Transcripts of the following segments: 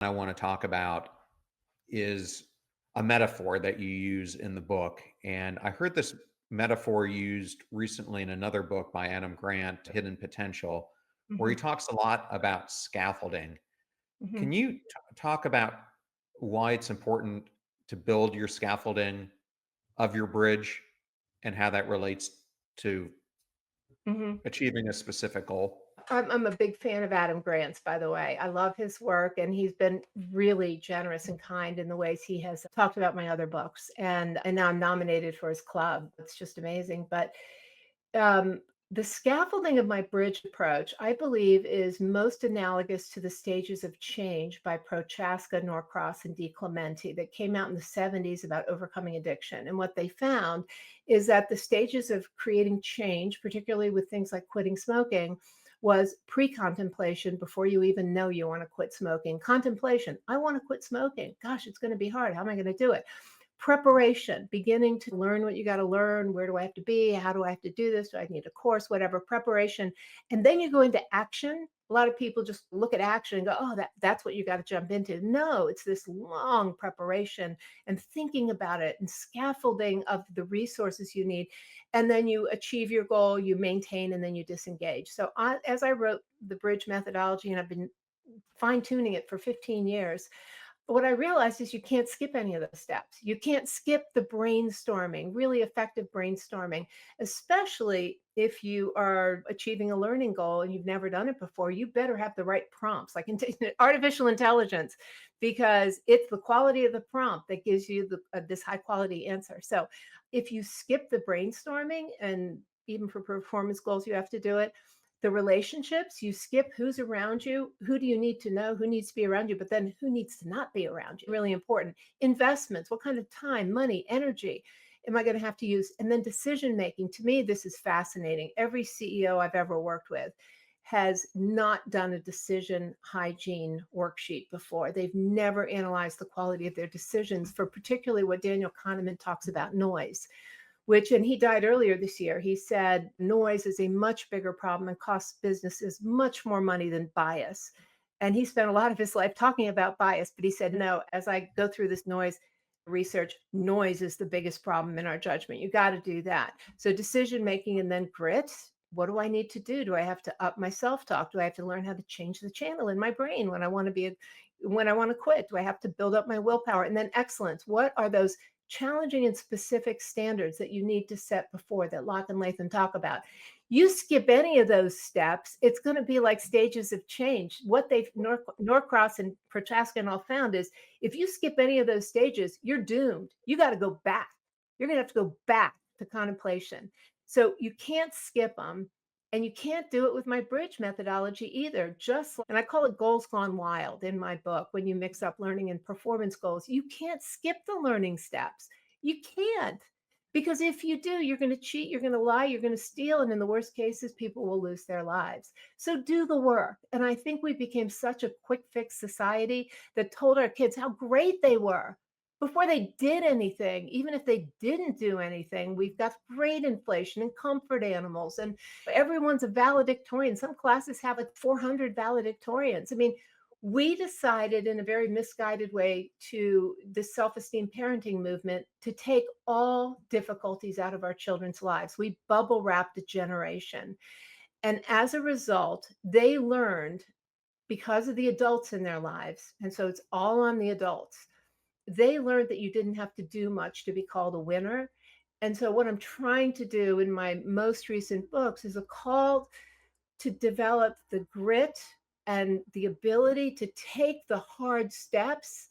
I want to talk about is a metaphor that you use in the book. And I heard this metaphor used recently in another book by Adam Grant, Hidden Potential, where he Mhm, talks a lot about scaffolding. mhm. Can you talk about why it's important to build your scaffolding of your bridge and how that relates to Mhm. achieving a specific goal? I'm a big fan of Adam Grant's, by the way. I love his work, and he's been really generous and kind in the ways he has talked about my other books, and now I'm nominated for his club. It's just amazing, but, um, the scaffolding of my bridge approach, I believe, is most analogous to the stages of change by Prochaska, Norcross, and DiClemente that came out in the '70s about overcoming addiction, and what they found is that the stages of creating change, particularly with things like quitting smoking, was pre-contemplation before you even know you want to quit smoking. Contemplation, I want to quit smoking. Gosh, it's going to be hard. How am I going to do it? Preparation, beginning to learn what you got to learn. Where do I have to be? How do I have to do this? Do I need a course? Whatever, preparation. And then you go into action. A lot of people just look at action and go, oh, that's what you got to jump into. No, it's this long preparation and thinking about it and scaffolding of the resources you need. And then you achieve your goal, you maintain, and then you disengage. So as I wrote the bridge methodology, and I've been fine tuning it for 15 years, what I realized is you can't skip any of those steps. You can't skip the brainstorming, really effective brainstorming, especially if you are achieving a learning goal and you've never done it before. You better have the right prompts, like in artificial intelligence, because it's the quality of the prompt that gives you this high quality answer. So if you skip the brainstorming, and even for performance goals, you have to do it. The relationships, you skip who's around you, who do you need to know, who needs to be around you, but then who needs to not be around you, really important. Investments, what kind of time, money, energy am I going to have to use? And then decision making. To me, this is fascinating. Every CEO I've ever worked with has not done a decision hygiene worksheet before. They've never analyzed the quality of their decisions for particularly what Daniel Kahneman talks about, noise, which, and he died earlier this year. He said noise is a much bigger problem and costs businesses much more money than bias. And he spent a lot of his life talking about bias, but he said, no, as I go through this noise research, noise is the biggest problem in our judgment. You got to do that. So decision making, and then grit. What do I need to do? Do I have to up my self talk? Do I have to learn how to change the channel in my brain when I want to when I want to quit? Do I have to build up my willpower? And then excellence. What are those challenging and specific standards that you need to set before that Locke and Latham talk about? You skip any of those steps, it's going to be like stages of change. What Norcross and Prochaska and all found is if you skip any of those stages, you're doomed. You got to go back. You're going to have to go back to contemplation. So you can't skip them. And you can't do it with my bridge methodology either. And I call it goals gone wild in my book. When you mix up learning and performance goals, you can't skip the learning steps. You can't. Because if you do, you're going to cheat, you're going to lie, you're going to steal. And in the worst cases, people will lose their lives. So do the work. And I think we became such a quick fix society that told our kids how great they were before they did anything. Even if they didn't do anything, we've got great inflation and comfort animals, and everyone's a valedictorian. Some classes have like 400 valedictorians. I mean, we decided in a very misguided way to the self-esteem parenting movement to take all difficulties out of our children's lives. We bubble wrapped a generation. And as a result, they learned because of the adults in their lives. And so it's all on the adults. They learned that you didn't have to do much to be called a winner. And so what I'm trying to do in my most recent books is a call to develop the grit and the ability to take the hard steps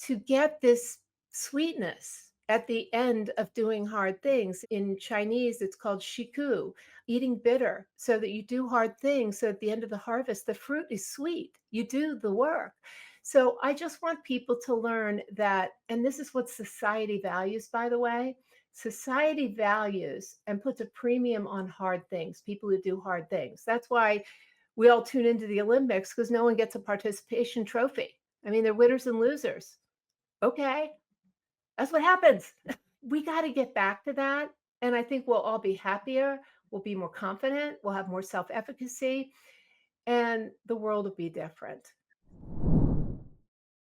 to get this sweetness at the end of doing hard things. In Chinese, it's called shiku, eating bitter, so that you do hard things. So at the end of the harvest, the fruit is sweet. You do the work. So I just want people to learn that, and this is what society values, by the way. Society values and puts a premium on hard things, people who do hard things. That's why we all tune into the Olympics, because no one gets a participation trophy. I mean, they're winners and losers. Okay, that's what happens. We got to get back to that. And I think we'll all be happier. We'll be more confident. We'll have more self efficacy. And the world will be different.